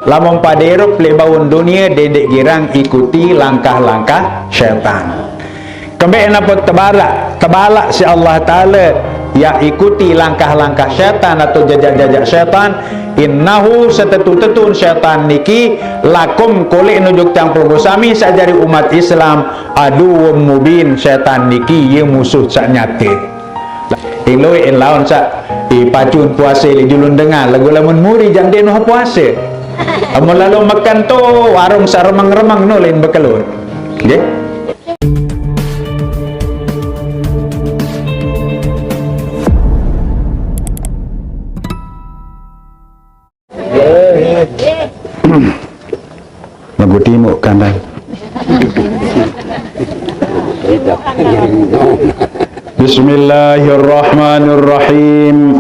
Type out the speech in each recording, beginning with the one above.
lamun pada hirup lebaun dunia dedek girang ikuti langkah-langkah syaitan. Kembali napa tebalak si Allah Ta'ala ya ikuti langkah-langkah syaitan atau jajak-jajak syaitan. Innahu setetun syaitan niki lakum kulik nujuk campur bersami sajari umat Islam aduwwum mubin. Syaitan niki ye musuh sak nyate. Iloi lawan sak pacun puasa li julun dengar lagu lamun muri jang de noh puasa. Amun lalu makan tu warung saremang-remang no lain bekelur. Nggih. Lagu timuk kanan. Bismillahirrahmanirrahim.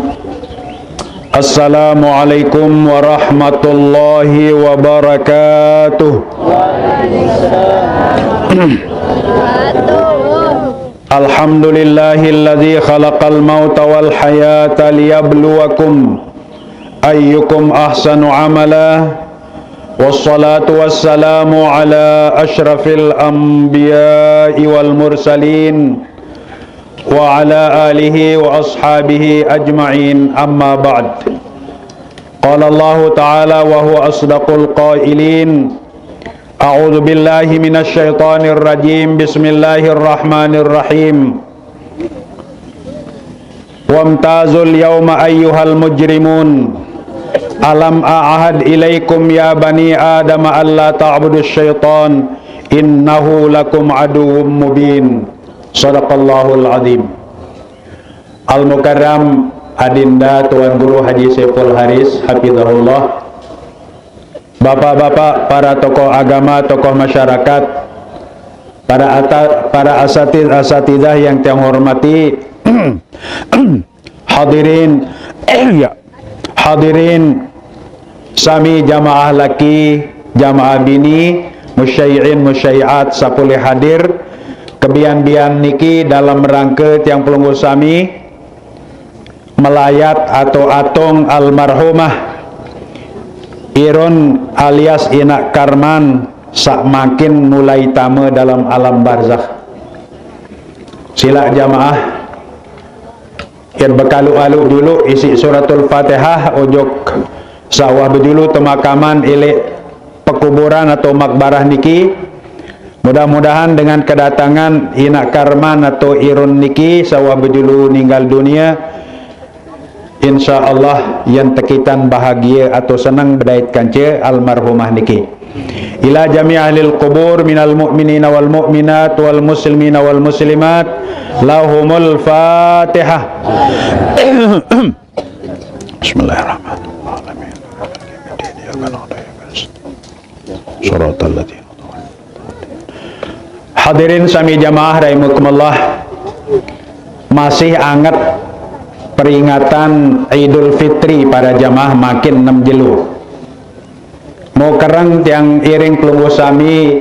Assalamualaikum warahmatullahi wabarakatuh. Alhamdulillahilladzi khalaqal mauta wal hayata liyabluwakum ayyukum ahsanu amala. Wassalatu wassalamu ala ashrafil anbiya'i wal mursalin wa ala alihi wa ashabihi ajma'in, amma ba'd. Qala Allah ta'ala wa huwa asdaqul qailin. A'udzu billahi minasy syaithanir rajim. Bismillahirrahmanirrahim. Wamtazul yawma ayyuhal mujrimun. Alam a'ahad ilaikum ya bani Adam alla ta'budu syaitan innahu lakum aduwwum mubin. Sadaqallahul azim. Al-Mukarram Adinda Tuan Guru Haji Saiful Haris hafizahullah, bapak-bapak, para tokoh agama, tokoh masyarakat, para asatidzah yang saya hormati, hadirin hadirin sami jamaah laki, jamaah bini, musyai'in musyai'at sapulih hadir kebian-bian niki dalam rangka tiang pelunggu sami melayat atau atung almarhumah Irun alias Inak Karman sak makin mulai tama dalam alam barzakh. Sila jamaah yang bekalu-alu dulu isi suratul Fatihah ojok sawah berjulu temakaman ilik pekuburan atau makbarah niki. Mudah-mudahan dengan kedatangan Inak Karman atau Irun niki sawah berjulu ninggal dunia, insya Allah yang tekitan bahagia atau senang berdait kanca almarhumah niki. Ila jami' ahlil qubur minal mu'minina wal mu'minat wal muslimina wal muslimat lahumul Fatihah. Bismillahirrahmanirrahim. Hadirin sami jamaah rahimakumullah, masih anget peringatan Idul Fitri para jamaah makin 6 jelu. Mau kereng tiang iring pelunggu sami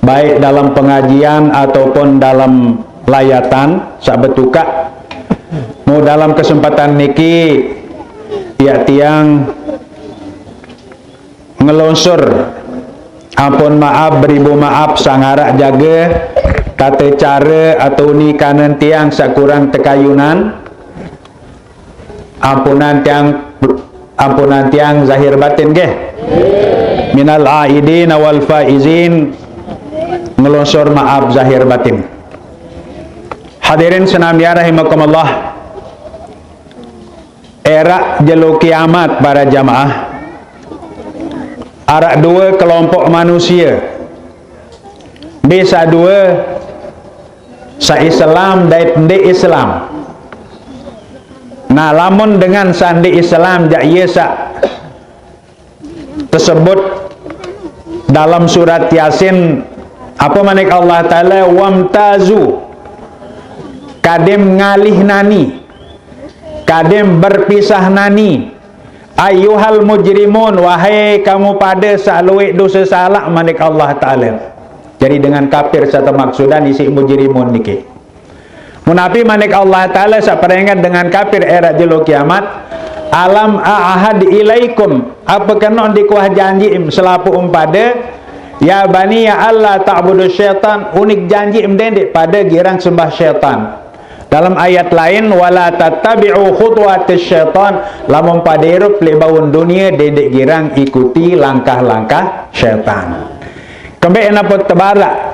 baik dalam pengajian ataupun dalam layatan sabetuka. Mau dalam kesempatan niki ya tiang ngelonsor ampun maaf beribu maaf sangarak jaga kata cara atau ni kanan tiang sakurang tekayunan ampunan tiang zahir batin ke minal aidin wal faizin, ngelonsor maaf zahir batin. Hadirin senamia rahimakumullah, era jelu kiamat para jamaah arak dua kelompok manusia, bisa dua sa Islam dan de Islam. Nah, lamun dengan sandi Islam jak ia sa tersebut dalam surat Yasin apa manik Allah Ta'ala, wamtazu kadem ngalih nani, kadem berpisah nani, ayyuhal mujrimun, wahai kamu pada saluik dosa salah manik Allah Ta'ala. Jadi dengan kafir satu maksudan isi mujrimun niki. Munafi manik Allah Ta'ala saperingat dengan kafir era jelu kiamat alam a'ahad ilaikum, apa kena dikuah janji selapu pada ya bani ya Allah ta'budu syaitan, unik janji mendendek pada girang sembah syaitan. Dalam ayat lain, wala tattabi'u khutuwatis syaitan, lamun pada hirup lebaun dunia dedek girang ikuti langkah-langkah syaitan. Kembali napa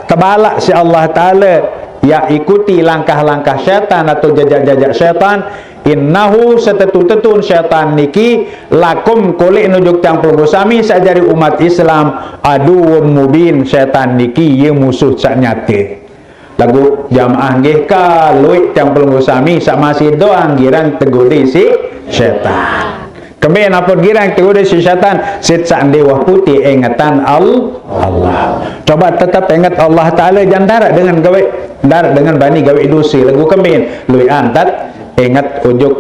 tebalak si Allah Ta'ala ya ikuti langkah-langkah syaitan atau jajak-jajak syaitan. Innahu setetu-tetun syaitan niki lakum kulik nujuk tang pelugusami sajari umat Islam aduun mubin, syaitan niki ye musuh sak nyate. Lagu jamaah nggih ka luik tang pelugusami sak masih doang girang tegudi si syaitan. Kembali napa girang tegudi si syaitan sit sak dewa putih ingatan Allah. Coba tetap ingat Allah Taala jandara dengan gawe darat dengan bani gawe dosa. Lagu kembali luik antat ingat ujuk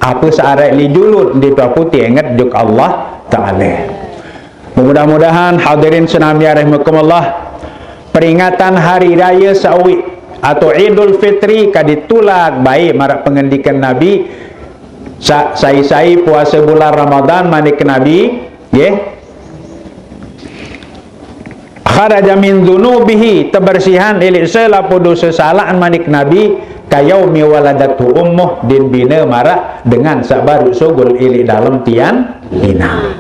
apa searai li julud di tua putih ingat ujuk Allah Ta'ala. Mudah-mudahan hadirin senamnya rahimakumullah, peringatan hari raya sawi atau Idul Fitri kaditulak baik marak pengendikan Nabi sai-sai puasa bulan Ramadan manik Nabi kharaja min dunubihi, tebersihan ilik selapu dosa salaan manik Nabi kayaumi waladatu ummuh, din bina marak dengan sabaru sugul ilik dalam tian bina.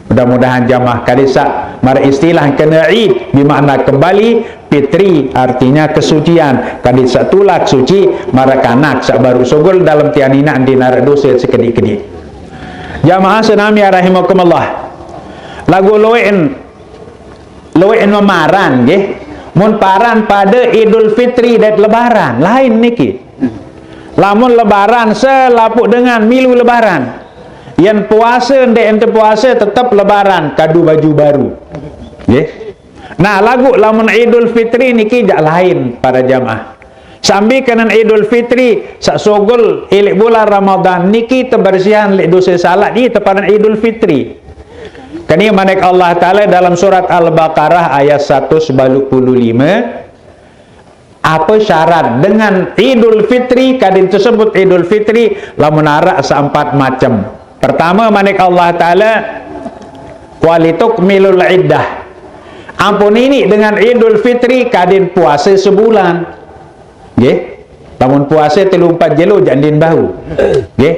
Mudah-mudahan jamaah kadisa marak istilah kena id bermakna kembali, fitri artinya kesucian, kadisa tulak suci marak anak sabaru sugul dalam tian ina dinarak dosa sekedik-kedik. Jamaah senami rahimakumullah, lagu loen memaran nggih. Mun paran pada Idul Fitri dan Lebaran lain niki. Lamun Lebaran selapuk dengan milu Lebaran. Yang puasa ndek ente puasa tetap Lebaran kadu baju baru. Nggih. Nah, lagu lamun Idul Fitri niki jak lain para jamaah. Sambil kanan Idul Fitri sak sogol ilik bulan Ramadan niki tebersihan lek dosa salat ni teparan Idul Fitri. Kini manik Allah Ta'ala dalam surat Al-Baqarah ayat 195, apa syarat dengan Idul Fitri kadin tersebut Idul Fitri lamun arak seempat macam. Pertama manik Allah Ta'ala walitukmilul iddah, ampun ini dengan Idul Fitri kadin puasa sebulan nggih. Lamun puasa 34 jelo jandin bau nggih.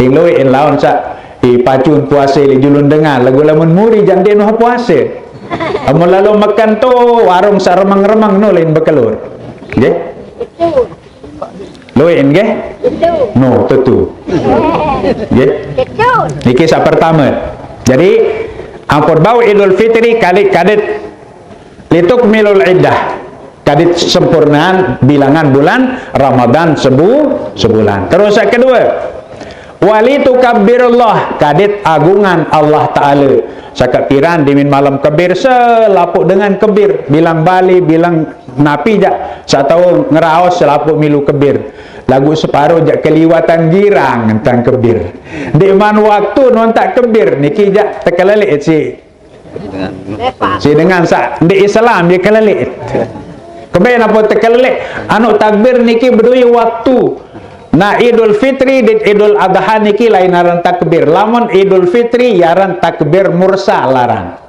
Iloi in laun sak pacun puasa li julun dengar lagu lamun muri jam dia noh puasa amun lalu makan tu warung saremang-remang no lain bekelur nggih loin nggih no tentu nggih niki sak pertama. Jadi ampun bau Idul Fitri kadit litukmilul iddah, kadit sempurnaan bilangan bulan Ramadan sebulan. Terus yang kedua walitukabbirullah, kadit agungan Allah Ta'ala. Sakat piran dimin malam kebir selapuk dengan kebir, bilang bali bilang napi jak satau ngeraos selapuk milu kebir. Lagu separuh jak keliwatan girang tentang kebir. Di man waktu non tak kebir niki jak tekelalik si dengan sak di Islam dia kelalik. Kebir apa tekelalik anu takbir niki berdui waktu. Nah Idul Fitri dan Idul Adha niki lain aran takbir. Lamun Idul Fitri yaran takbir mursalaran.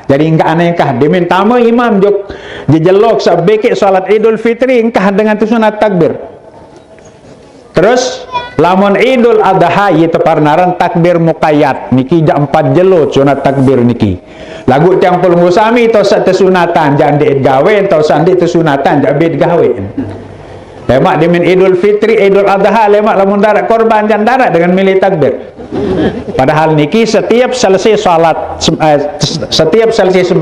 Jadi enggak aneh kah diminta tamu imam jok jejelok sabeke salat Idul Fitri engkah dengan tu sunat takbir. Terus lamun Idul Adha ye teparnaran takbir muqayyad niki jak 4 jelot sunat takbir niki. Lagu tiang pulung sami to sak tesunatan jak ndik gawe to sak ndik tesunatan jak bed gawe. Lemak dimin Idul Fitri, Idul Adha, lemak lamun darat korban dan darat dengan milih takbir. Padahal niki setiap selesai salat, setiap selesai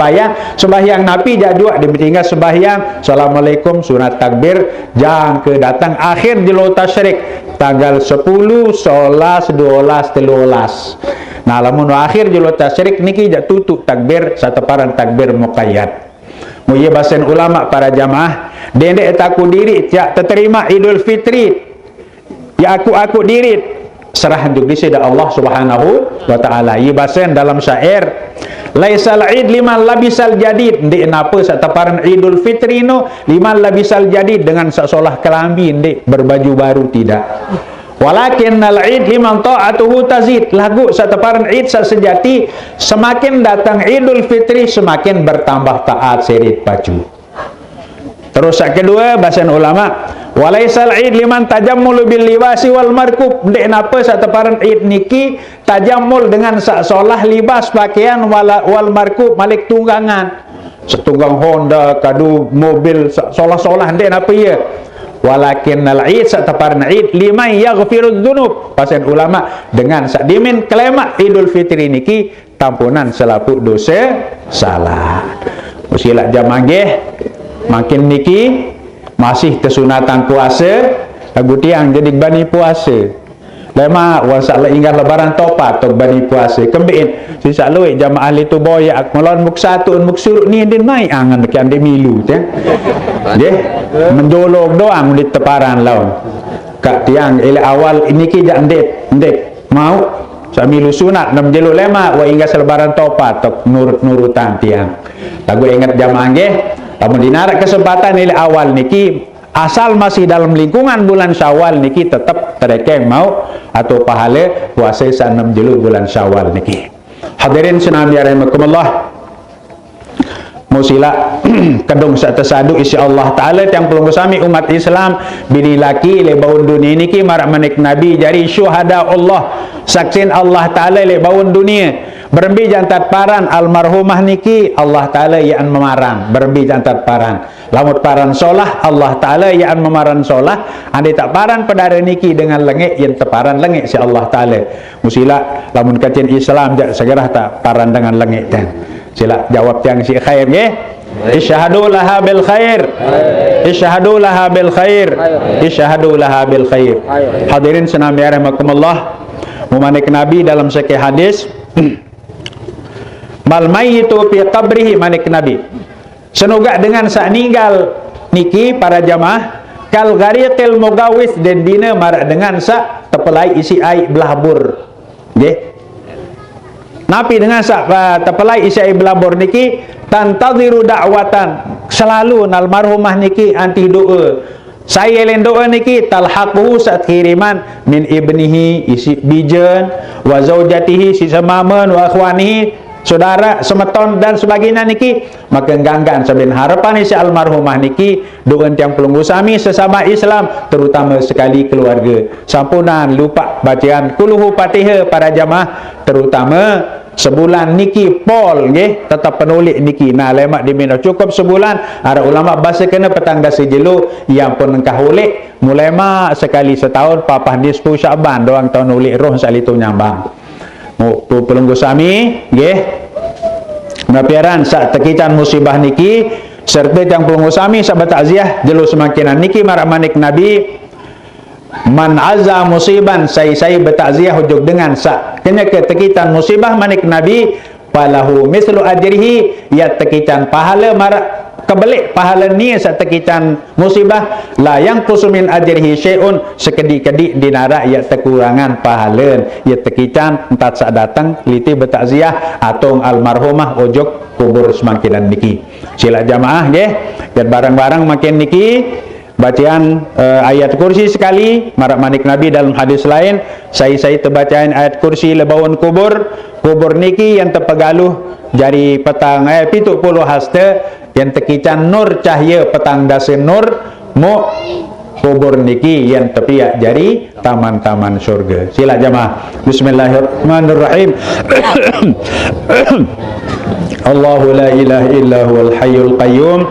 sembahyang Nabi jadua ditinggal sembahyang, Assalamualaikum sunat takbir, jang ke datang akhir jelo tasyrik tanggal 10, 11, 12, 13. Nah lamun akhir jelo tasyrik niki jak tutup takbir sateparan takbir muqayyad. Muye basen ulama para jamaah dendek taku diri ya terima Idul Fitri ya aku diri serah juga disida Allah Subhanahu wa taala. Ye basen dalam syair laisal id liman labisal jadid, ndik napa sateparan Idul Fitri no liman labisal jadid dengan sasolah kelambi ndik berbaju baru tidak. Walakinnal id liman ta'atuhu tazid. Lagu sataparan id sejati, semakin datang Idul Fitri semakin bertambah taat serit baju. Terus yang kedua bahasan ulama, walaisal id liman tajammul bil libasi wal markub. Dek napa sataparan id niki tajammul dengan seolah libas pakaian wal markub malik tunggangan. Setunggang Honda kadu mobil seolah-olah dek napa ya. Walakinnal id sataparan id liman yaghfirudz dzunub. Pasien ulama dengan sakdimin kelema Idul Fitri niki tampunan selaput dosa salah. Usilah jamaah nggih, makin niki masih kesunatan puasa, lagu tiang jadi bani puasa. Lema wasallah ingat lebaran topat tok bani puasa. Kembin si saloi jamaah itu boya akmalon muk satu muk suruk ni din mai angan kian de milu teh. Nggih, menjolok doang di teparan lawan. Kak tiang ile awal ini ki jak ndek mau samilu sunat nam jelo lema wa ingat lebaran topat tok nurutan tiang. Lagu ingat jamaah nggih, lamun dinarak kesempatan ile awal niki asal masih dalam lingkungan bulan Syawal niki tetap terekeng mau atau pahala puasa 6 jelu bulan Syawal niki. Hadirin senami rahimakumullah, musila kedung satasadu insyaallah taala yang pelunggu sami umat Islam bini laki le baun dunia niki marak manik nabi jari syuhada Allah, saksin Allah taala le baun dunia. Berembi jantat paran almarhumah niki Allah taala yang memarang, berembi jantat paran. Lamut paran solah Allah taala yang memarang solah, andi tak paran pedara niki dengan lengek yang teparan lengek si Allah taala. Musila lamun kacian Islam jak segera tak paran dengan lengek dan. Sila jawab yang si khair nggih. Isyhadu laha bil khair. Isyhadu laha bil khair. Isyhadu laha bil khair. Hadirin senami rahimakumullah, memanik Nabi dalam sekian hadis mal mayyitu fi qabrihi manik Nabi. Senuga dengan sak ninggal niki para jamaah kal ghariqil mugawis dan bina marak dengan sak tepelai isi air belabur. Nggih. Napi dengan sak tepelai isi air belabur niki tantadhiru da'watan. Selalu almarhumah niki anti doa. Saya len doa niki talhaquhu sat kiriman min ibnihi isi bijan wa zaujatihi si samaman wa akhwanihi saudara semeton dan sebagainya niki, maka ganggan sabin harapan isi almarhumah niki doa tiang pelunggu sami sesama Islam, terutama sekali keluarga. Sampunan lupa bacaan kuluhu Fatihah para jamaah, terutama sebulan niki pol nggih tetap penulik niki. Nah lemak dimina cukup sebulan, ada ulama bahasa kena petangga sejelu yang pun engkah ulik mulai mak sekali setahun papah nisfu Syaban doang tahun ulik roh salitu nyambang. Tu pelunggu sami nggih mapiaran sak tekican musibah niki serta yang pelunggu sami sahabat takziah jelu semakinan niki marak manik Nabi man azza musiban saya bertakziah hujug dengan sak kena ketekican musibah manik Nabi falahu mislu ajrihi ya tekican pahala marak kebelik pahala ni satekican musibah la yang kusumin ajrihi syai'un sekedi-kedi dinara ya kekurangan pahala ya tekican entat sak datang liti bertakziah atau almarhumah ojok kubur semakinan niki. Sila jamaah nggih dan barang-barang makin niki bacaan ayat kursi sekali marak manik Nabi dalam hadis lain saya terbacaan ayat kursi lebawan kubur niki yang terpegaluh jari petang 70 haste yang tekican nur cahaya petang dasin nur mu kubur niki yang tepiak jari taman-taman surga. Sila jamaah. Bismillahirrahmanirrahim. Allahu la ilaha illa huwal hayyul qayyum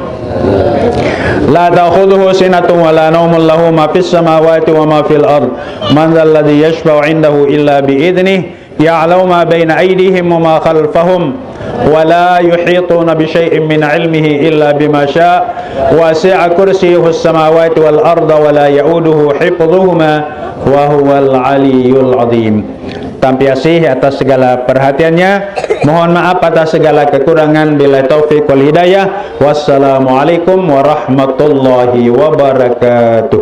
la ta'khudhuhu sinatun wa la nawmun lahu ma fis samawati wa ma fil ard man dhal ladzi yashfa'u 'indahu illa bi idnihi ya'lamu ma baina aydihim wa ma khalfahum wa la yuhituna bi syai'in min 'ilmihi illa bima syaa' wasi'a kursiyyuhu as-samawati wal arda wa la ya'uduhu hifdhuhuma wa huwal 'aliyyul 'azim. Tampiasih atas segala perhatiannya, mohon maaf atas segala kekurangan, bila taufik wal hidayah. Wassalamualaikum warahmatullahi wabarakatuh.